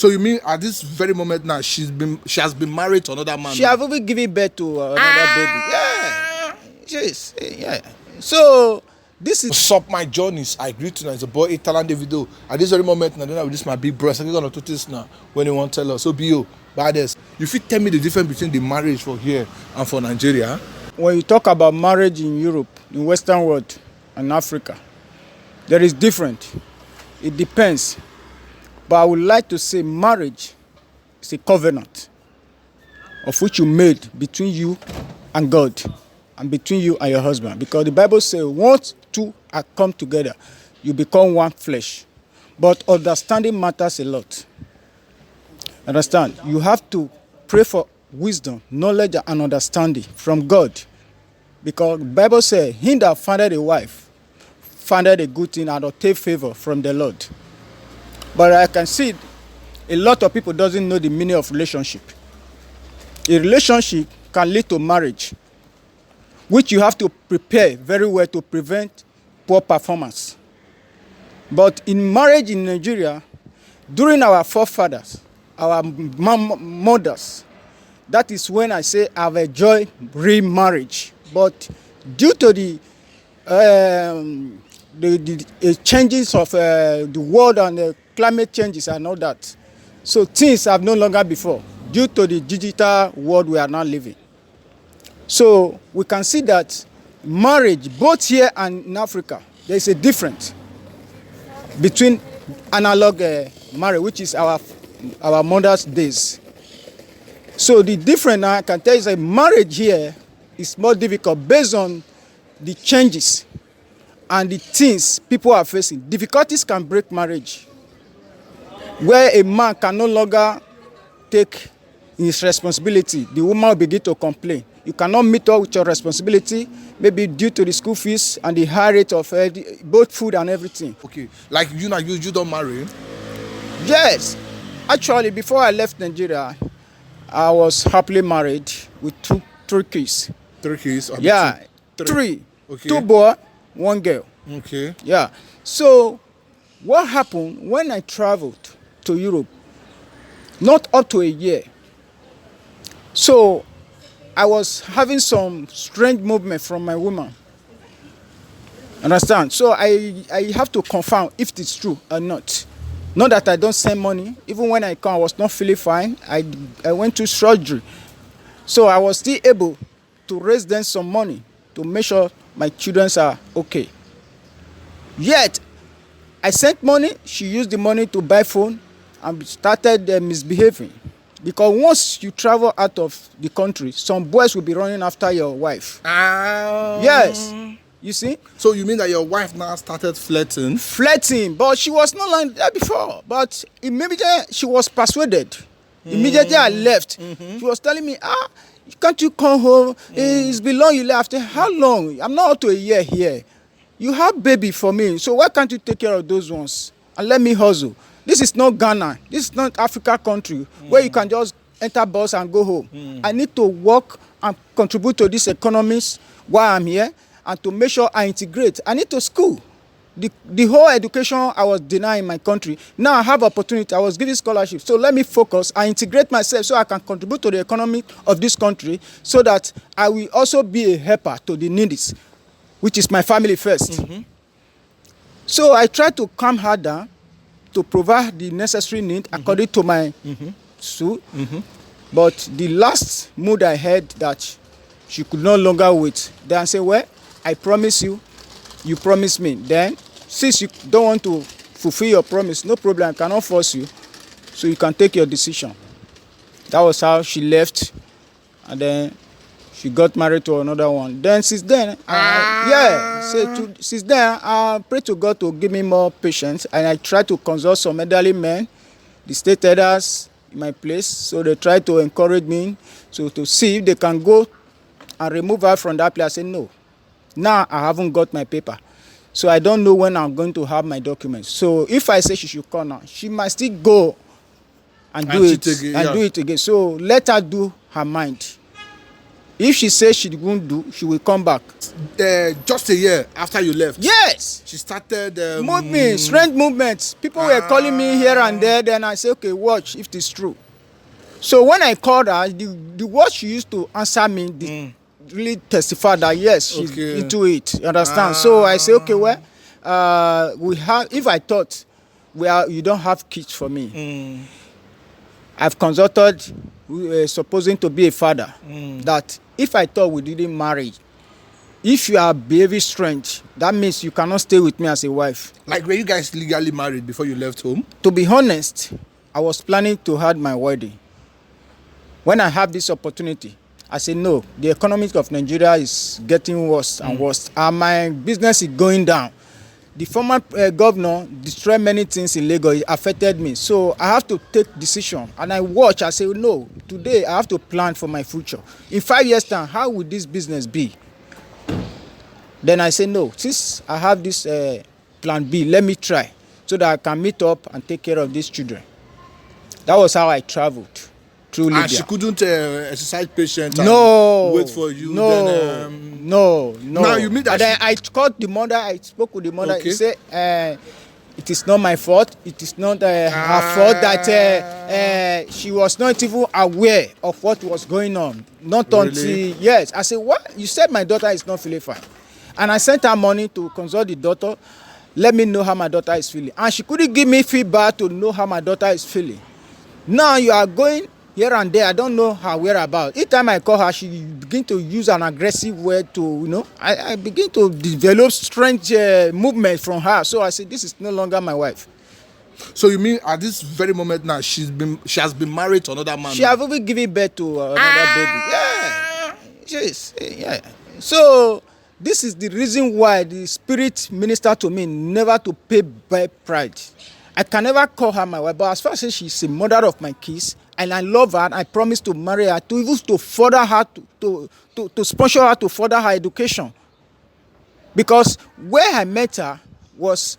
So you mean at this very moment now she has been married to another man? She have even given birth to another baby. Yeah. Yes. Yeah. So this is Sup my journeys. I agree to now. It's a boy Italian Davido. At this very moment now, then with this my big breast. I'm gonna do this now when they want to tell us. So be you, baddest. You fit tell me the difference between the marriage for here and for Nigeria? when you talk about marriage in Europe, in Western world, and Africa, there is different. It depends. But I would like to say marriage is a covenant of which you made between you and God and between you and your husband. Because the Bible says once two are come together, you become one flesh. But understanding matters a lot. Understand? You have to pray for wisdom, knowledge, and understanding from God. Because the Bible says, he that findeth a wife findeth a good thing and obtain favor from the Lord. But I can see a lot of people doesn't know the meaning of relationship. A relationship can lead to marriage, which you have to prepare very well to prevent poor performance. But in marriage in Nigeria, during our forefathers, our mothers, that is when I say I've enjoyed remarriage. But due to the changes of the world and the climate changes and all that, so things have no longer before due to the digital world we are now living. So we can see that marriage, both here and in Africa, there is a difference between analog marriage, which is our mother's days. So the difference I can tell you is that marriage here is more difficult based on the changes and the things people are facing. Difficulties can break marriage, where a man can no longer take his responsibility. The woman will begin to complain. You cannot meet up with your responsibility, maybe due to the school fees and the high rate of both food and everything. Okay, like you now, you don't marry? Yes. Actually, before I left Nigeria, I was happily married with three kids. 3 kids? Yeah, three. Okay. 2 boys, 1 girl. Okay. Yeah. So what happened when I traveled to Europe? Not up to a year. So I was having some strange movement from my woman. Understand? So I have to confirm if it's true or not. Not that I don't send money. Even when I come, I was not feeling fine. I went to surgery. So I was still able to raise them some money to make sure my children are okay. Yet, I sent money. She used the money to buy phone and started misbehaving. Because once you travel out of the country, some boys will be running after your wife. Yes. You see? So you mean that your wife now started flirting? Flirting, but she was not like that before. But immediately she was persuaded. Immediately I left. She was telling me, can't you come home? It's been long you left. How long? I'm not up to a year here. You have baby for me, so why can't you take care of those ones and let me hustle? This is not Ghana. This is not Africa country where you can just enter bus and go home. I need to work and contribute to this economies while I'm here and to make sure I integrate. I need to school. The whole education I was denied in my country, now I have opportunity. I was given scholarship. So let me focus and integrate myself so I can contribute to the economy of this country so that I will also be a helper to the needy, which is my family first. So I try to calm her down to provide the necessary need according to my suit. But the last mood I had that she could no longer wait. Then I say, well, I promise you, you promise me. Then, since you don't want to fulfill your promise, no problem, I cannot force you. So you can take your decision. That was how she left. And then she got married to another one. Then since then, since then, I pray to God to give me more patience. And I try to consult some elderly men, the state elders in my place. So they try to encourage me to see if they can go and remove her from that place. I said, no. Now I haven't got my paper. So I don't know when I'm going to have my documents. So if I say she should come now, she might still go and do it again. So let her do her mind. If she says she won't do, she will come back. Just a year after you left. Yes. She started Movement, strange movements. People were calling me here and there. Then I say, okay, watch if it's true. So when I called her, the word she used to answer me really testified that yes, she's into it. You understand? So I say, okay, well, we have. If I thought, well, you don't have kids for me. I've consulted, supposing to be a father, that if I thought we didn't marry, if you are behaving strange, that means you cannot stay with me as a wife. Like, were you guys legally married before you left home? To be honest, I was planning to have my wedding. When I have this opportunity, I said, no, the economic of Nigeria is getting worse and worse, and my business is going down. The former governor destroyed many things in Lagos. It affected me. So I have to take decision. And I watch. I say, no, today I have to plan for my future. In 5 years' time, how will this business be? Then I say, no, since I have this plan B, let me try so that I can meet up and take care of these children. That was how I traveled through Libya. And she couldn't exercise patience and no, wait for you? No, then, no. Now you mean that and then I called the mother, I spoke with the mother. Okay. He said, it is not my fault. It is not her fault that she was not even aware of what was going on. Not Really? until, yes. I said, what? You said my daughter is not feeling fine. And I sent her money to consult the doctor. Let me know how my daughter is feeling. And she couldn't give me feedback to know how my daughter is feeling. Now you are going here and there. I don't know her whereabouts. Each time I call her, she begin to use an aggressive word to, I begin to develop strange movement from her. So I said, this is no longer my wife. So you mean at this very moment now, she has been married to another man? She has even given birth to another baby. Yeah. Yes. Yeah. So this is the reason why the spirit ministered to me never to pay by pride. I can never call her my wife, but as far as she's a mother of my kids, and I love her, and I promise to marry her, to even to further her, to sponsor her to further her education. Because where I met her was,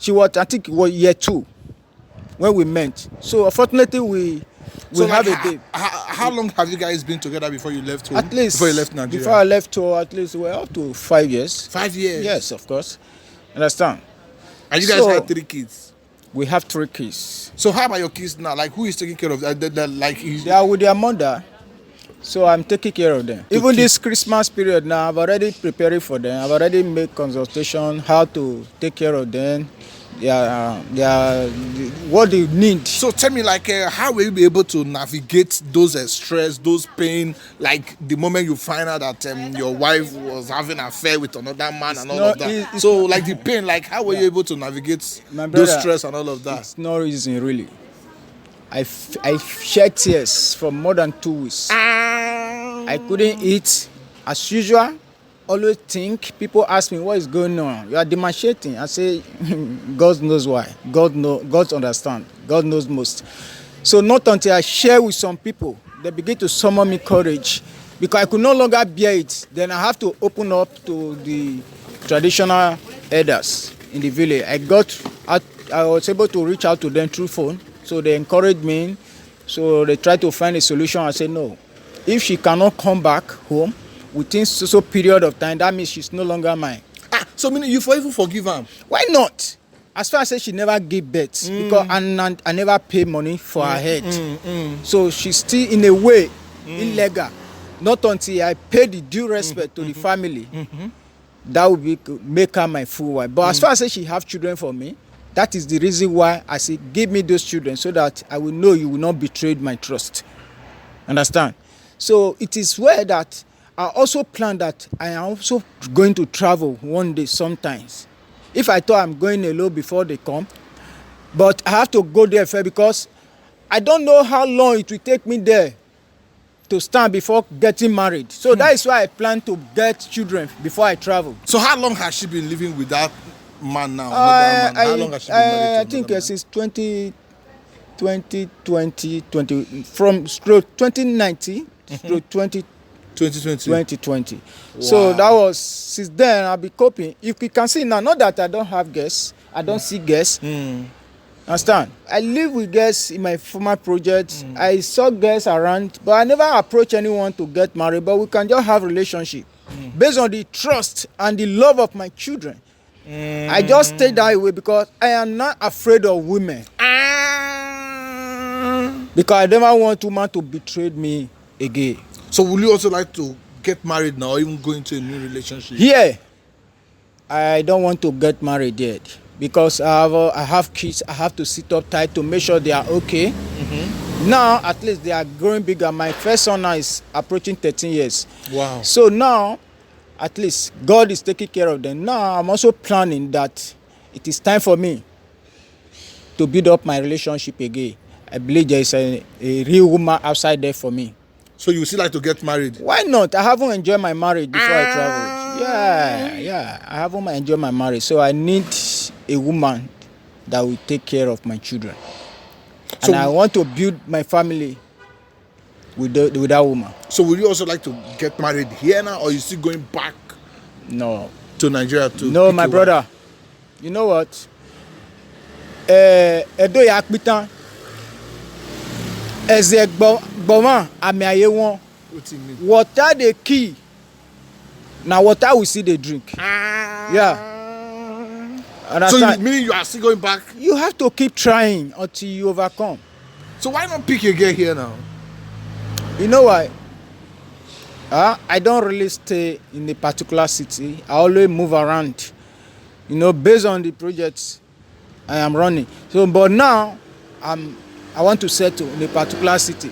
I think it was year 2 when we met. So unfortunately, we have a baby. How long have you guys been together before you left home? At least before you left Nigeria. Before I left home, at least we're up to 5 years. 5 years. Yes, of course. Understand? And you guys had 3 kids. We have 3 kids. So how about your kids now? Like, who is taking care of them? They are with their mother, so I'm taking care of them. Even this Christmas period now, I've already preparing for them. I've already made consultation how to take care of them. What they need. So tell me, like, how will you be able to navigate those stress, those pain, like the moment you find out that your wife was having an affair with another man and all of that? So, like, the pain, like, how were you able to navigate those stress and all of that? It's no reason, really. I shed tears for more than 2 weeks. I couldn't eat as usual. Always think. People ask me what is going on. You are demonstrating. I say, God knows why. God understands. God knows most. So not until I share with some people, they begin to summon me courage, because I could no longer bear it. Then I have to open up to the traditional elders in the village. I was able to reach out to them through phone. So they encouraged me. So they tried to find a solution. I said no. If she cannot come back home within so period of time, that means she's no longer mine. So meaning you even forgive her? Why not? As far as she never gave birth, because I never pay money for her head. So she's still in a way illegal. Not until I pay the due respect to the family, that will make her my full wife. But as far as she have children for me, that is the reason why I say give me those children, so that I will know you will not betray my trust. Understand? So it is where that I also plan that I am also going to travel one day sometimes. If I thought I'm going alone before they come, but I have to go there first, because I don't know how long it will take me there to stand before getting married. So that is why I plan to get children before I travel. So how long has she been living with that man now? How long has she been married to I think since 2020, from 2019 to 2020. Wow. So that was, since then I'll be coping. If you can see now, not that I don't have guests, I don't see guests. Understand? I live with girls in my former project. I saw girls around, but I never approach anyone to get married. But we can just have relationship based on the trust and the love of my children. I just stay that way because I am not afraid of women. Because I never want woman to betray me again. So will you also like to get married now or even go into a new relationship? Yeah. I don't want to get married yet because I have kids. I have to sit up tight to make sure they are okay. Now, at least they are growing bigger. My first son now is approaching 13 years. Wow. So now, at least God is taking care of them. Now, I'm also planning that it is time for me to build up my relationship again. I believe there is a real woman outside there for me. So you still like to get married? Why not? I haven't enjoyed my marriage before I traveled. Yeah. I haven't enjoyed my marriage. So I need a woman that will take care of my children. And I want to build my family with that woman. So would you also like to get married here now, or you still going back? No. To Nigeria to? No, my brother. You know what? Edo yakpitan. Eze gboma ami aye won. What do you mean? Water the key. Now water we see they drink. Yeah. So meaning you are still going back? You have to keep trying until you overcome. So why not pick your girl here now? You know why? I don't really stay in a particular city. I always move around. You know, based on the projects I am running. So, but now I want to settle in a particular city.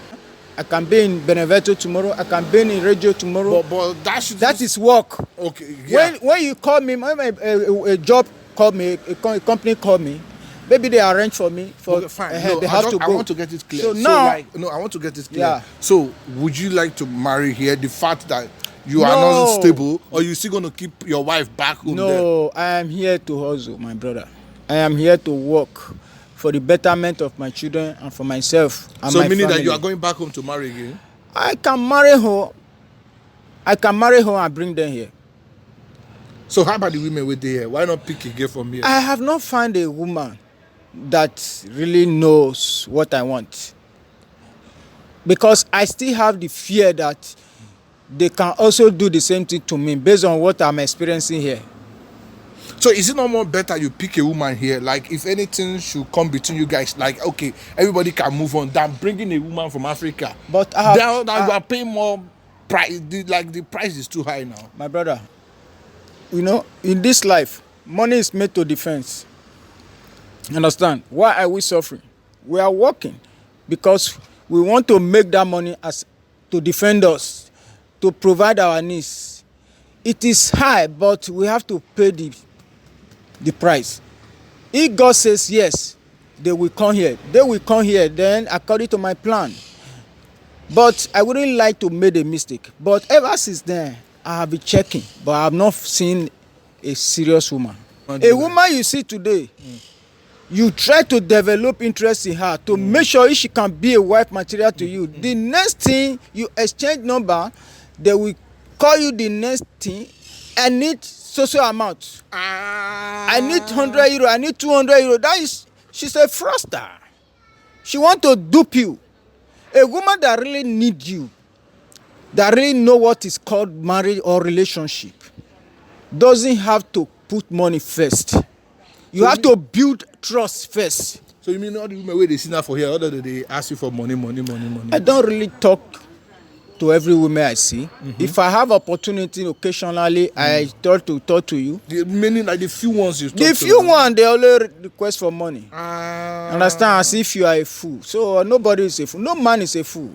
I can be in Benevento tomorrow. I can be in Radio tomorrow. But that is work. Okay. Yeah. When you call me, when a job call me, a company call me, maybe they arrange for me. Okay, fine. They have to go. I want to get it clear. So now, I want to get this clear. Yeah. So would you like to marry here? The fact that you are not stable, or you still going to keep your wife back home? No, I am here to hustle, my brother. I am here to work for the betterment of my children and for myself and so my meaning family. That you are going back home to marry again? I can marry her. I can marry her and bring them here. So how about the women with the here? Why not pick a girl from here? I have not found a woman that really knows what I want. Because I still have the fear that they can also do the same thing to me based on what I'm experiencing here. So is it not more better you pick a woman here? Like if anything should come between you guys, like okay, everybody can move on than bringing a woman from Africa. But now you are paying more price. The price is too high now. My brother, you know, in this life, money is made to defense. Understand? Why are we suffering? We are working because we want to make that money as to defend us, to provide our needs. It is high, but we have to pay the price. If God says yes, they will come here. They will come here then according to my plan. But I wouldn't like to make a mistake. But ever since then, I have been checking, but I have not seen a serious woman. A woman you see today, you try to develop interest in her to make sure if she can be a wife material to you. The next thing, you exchange number, they will call you the next thing. I need social amount. I need 100 euro. I need 200 euro. She's a fraudster. She want to dupe you. A woman that really needs you, that really know what is called marriage or relationship, doesn't have to put money first. You have to build trust first. So you mean all the women where they see now for here, other than they ask you for money? I don't really talk to every woman I see. If I have opportunity occasionally, I talk to you. Meaning like the few ones you talk to. The few ones, they always request for money. Understand? As if you are a fool. So nobody is a fool. No man is a fool.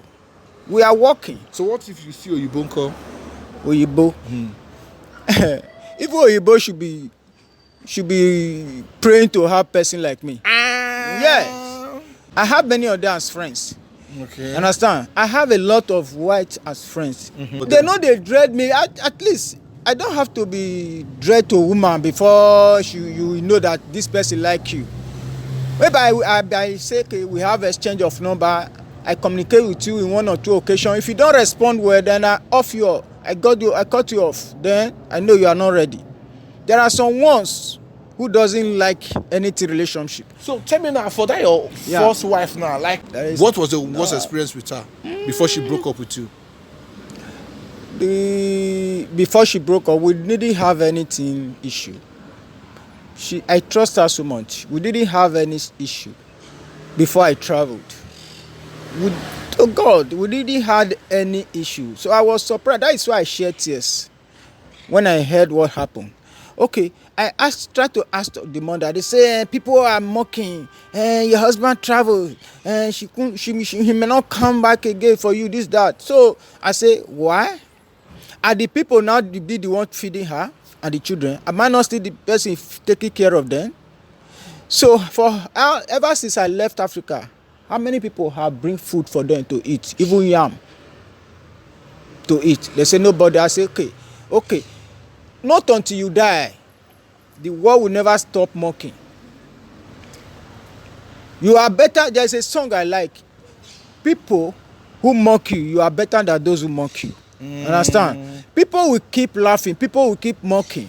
We are working. So what if you see Oyibo come? Oyibo? Even Oyibo should be praying to have a person like me. Yes. I have many of them as friends. Okay. Understand? I have a lot of whites as friends. They know they dread me. At least I don't have to be dread to a woman before you know that this person like you. Maybe I say okay, we have exchange of number. I communicate with you in one or two occasions. If you don't respond well, then I cut you off. Then I know you are not ready. There are some ones who doesn't like anything relationship. So tell me now, for that your first wife now, like what was the worst experience with her before she broke up with you? Before she broke up, we didn't have anything issue. I trust her so much. We didn't have any issue before I traveled. To God, we didn't have any issue. So I was surprised. That is why I shed tears when I heard what happened. Okay, I tried to ask the mother. They say people are mocking. Your husband traveled, and he may not come back again for you. This that. So I say, why? Are the people now the one feeding her and the children? Am I not still the person taking care of them? So ever since I left Africa, how many people have bring food for them to eat, even yam to eat? They say nobody. I say okay. Not until you die, the world will never stop mocking. You are better. There's a song I like. People who mock you, you are better than those who mock you. Understand? People will keep laughing. People will keep mocking.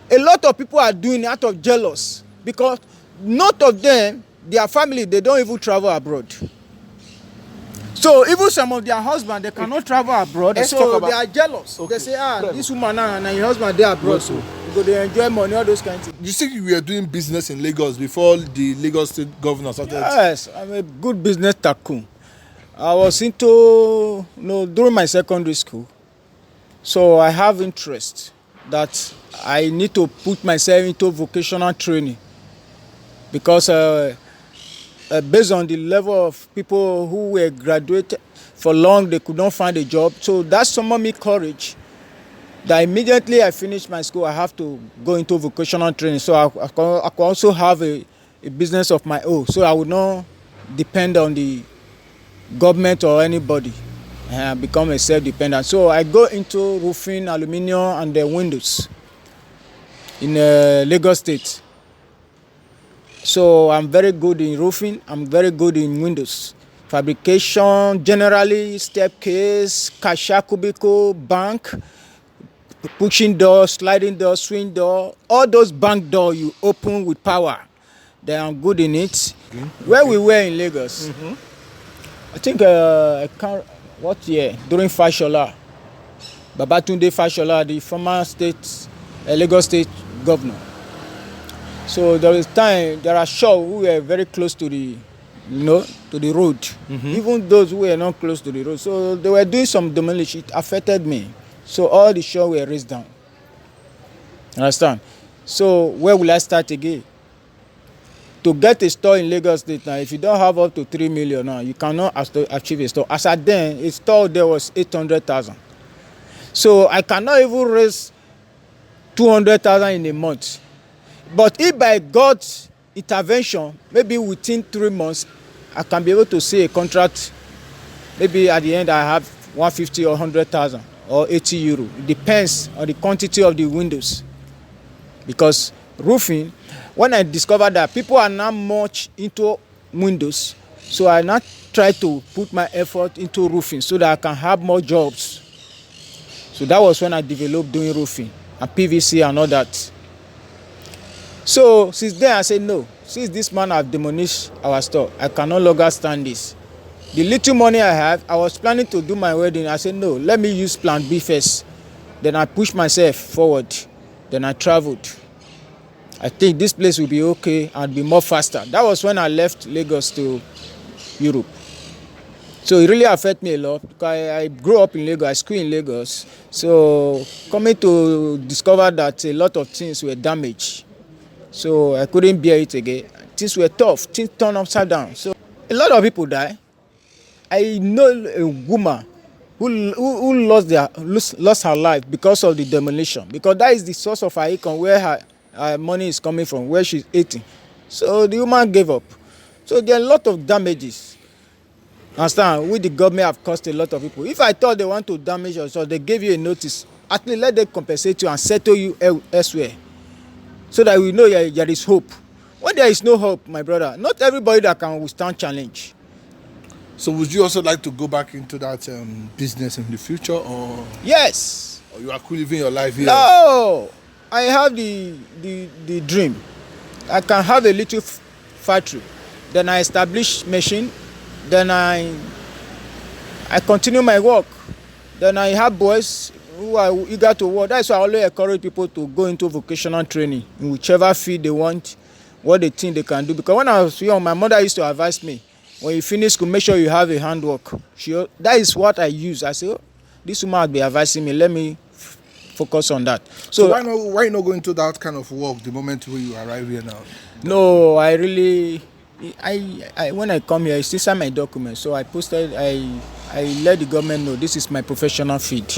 A lot of people are doing it out of jealous because not of them, their family, they don't even travel abroad. So even some of their husbands, they cannot travel abroad. So they are jealous. Okay. They say, this woman and your husband, they are abroad. So they enjoy money, all those kinds of things. You see, you were doing business in Lagos before the Lagos State governor started? Yes, I'm a good business tycoon. I was into, during my secondary school. So I have interest that I need to put myself into vocational training because based on the level of people who were graduated for long, they could not find a job. So that summoned me courage that immediately I finished my school, I have to go into vocational training. So I could also have a business of my own. So I would not depend on the government or anybody. And become a self-dependent. So I go into roofing, aluminium, and the windows in Lagos State. So I'm very good in roofing. I'm very good in windows. Fabrication, generally, staircase, cashier cubicle, bank, pushing door, sliding door, swing door, all those bank doors you open with power. Then I'm good in it. Where we were in Lagos, I think I can't. What year? During Fashola, Babatunde Fashola, the former Lagos State governor. So there are shops who were very close to the, to the road. Even those who were not close to the road. So they were doing some demolition. It affected me. So all the shops were raised down. Understand? So where will I start again? To get a store in Lagos State now, if you don't have up to 3 million now, you cannot achieve a store. As at then, a store there was 800,000. So I cannot even raise 200,000 in a month. But if by God's intervention, maybe within 3 months, I can be able to see a contract. Maybe at the end I have 150 or 100,000 or 80 euro. It depends on the quantity of the windows. Because roofing, when I discovered that people are now much into windows, so I now try to put my effort into roofing so that I can have more jobs. So that was when I developed doing roofing and PVC and all that. So since then I said no. Since this man have demolished our store, I can no longer stand this. The little money I have, I was planning to do my wedding. I said no, let me use plan B first. Then I pushed myself forward. Then I traveled. I think this place will be okay and be more faster. That was when I left Lagos to Europe. So it really affected me a lot because I grew up in Lagos, I schooled in Lagos. So coming to discover that a lot of things were damaged. So I couldn't bear it again. Things were tough, things turned upside down. So a lot of people die. I know a woman who lost her life because of the demolition. Because that is the source of her income, where her money is coming from, where she's eating. So the woman gave up. So there are a lot of damages. Understand? With the government have cost a lot of people. If I thought they want to damage us, so they gave you a notice, at least let them compensate you and settle you elsewhere. So that we know there is hope. When there is no hope, my brother, not everybody that can withstand challenge. So would you also like to go back into that business in the future, or? Yes. Or you are cool living your life here? No. I have the dream I can have a little factory. Then I establish machine. Then I continue my work. Then I have boys who are eager to work. That's why I always encourage people to go into vocational training in whichever field they want, what they think they can do. Because when I was young, my mother used to advise me, when you finish school, make sure you have a handwork. That is what I use. I say, oh, this woman will be advising me. Let me focus on that. So why not go into that kind of work the moment when you arrive here now? No, I when I come here, it's inside my documents. So I let the government know this is my professional field.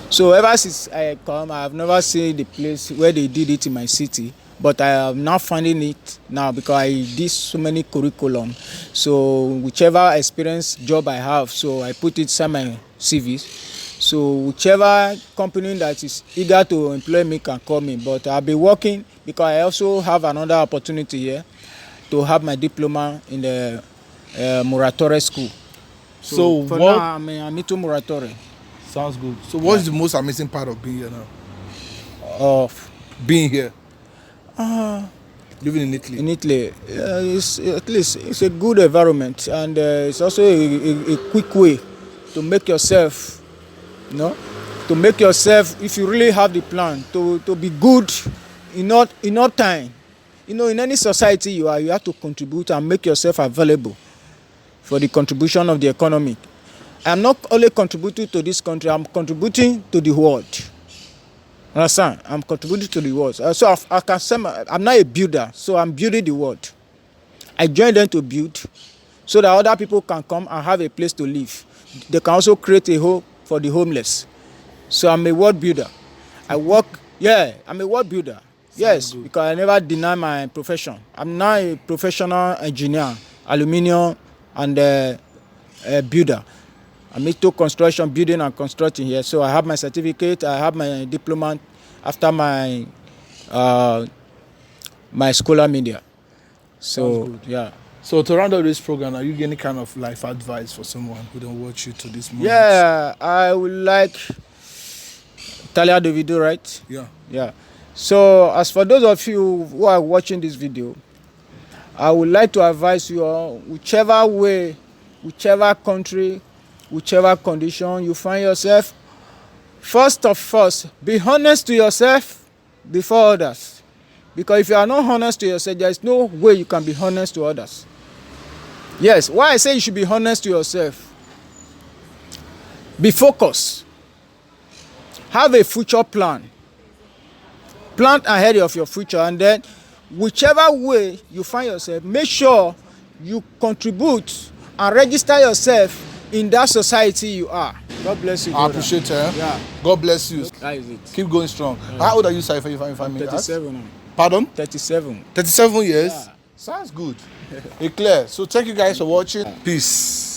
So ever since I come, I have never seen the place where they did it in my city. But I am now finding it now because I did so many curriculum. So whichever experience job I have, so I put it inside my CVs. So whichever company that is eager to employ me can call me. But I'll be working because I also have another opportunity here to have my diploma in the Moratore school. So for now, I'm into Moratore. Sounds good. So what's the most amazing part of being here now? Of being here? Living in Italy. In Italy, it's a good environment, and it's also a quick way to make yourself, to make yourself, if you really have the plan, to be good in no time. In any society you have to contribute and make yourself available for the contribution of the economy. I'm not only contributing to this country, I'm contributing to the world. Understand? I'm contributing to the world. So I can say I'm not a builder, so I'm building the world. I join them to build so that other people can come and have a place to live. They can also create a home for the homeless. So I'm a world builder. I'm a world builder. Yes, because I never deny my profession. I'm now a professional engineer, aluminium and builder. I'm into construction, building and constructing here. So I have my certificate, I have my diploma after my my scholar media. So yeah. So to round up this program, are you getting any kind of life advice for someone who don't watch you to this moment? Yeah, I would like Talia Davido, right? Yeah. Yeah. So as for those of you who are watching this video, I would like to advise you all, whichever way, whichever country, whichever condition you find yourself, first, be honest to yourself before others. Because if you are not honest to yourself, there is no way you can be honest to others. Yes, why I say you should be honest to yourself. Be focused. Have a future plan. Plan ahead of your future, and then whichever way you find yourself, make sure you contribute and register yourself in that society you are. God bless you. I appreciate it. Yeah. God bless you. That is it. Keep going strong. Yeah. How old are you, sir, if I may ask? 37. Pardon? 37. 37 years? Yeah. Sounds good. It's clear. So thank you guys for watching. Peace.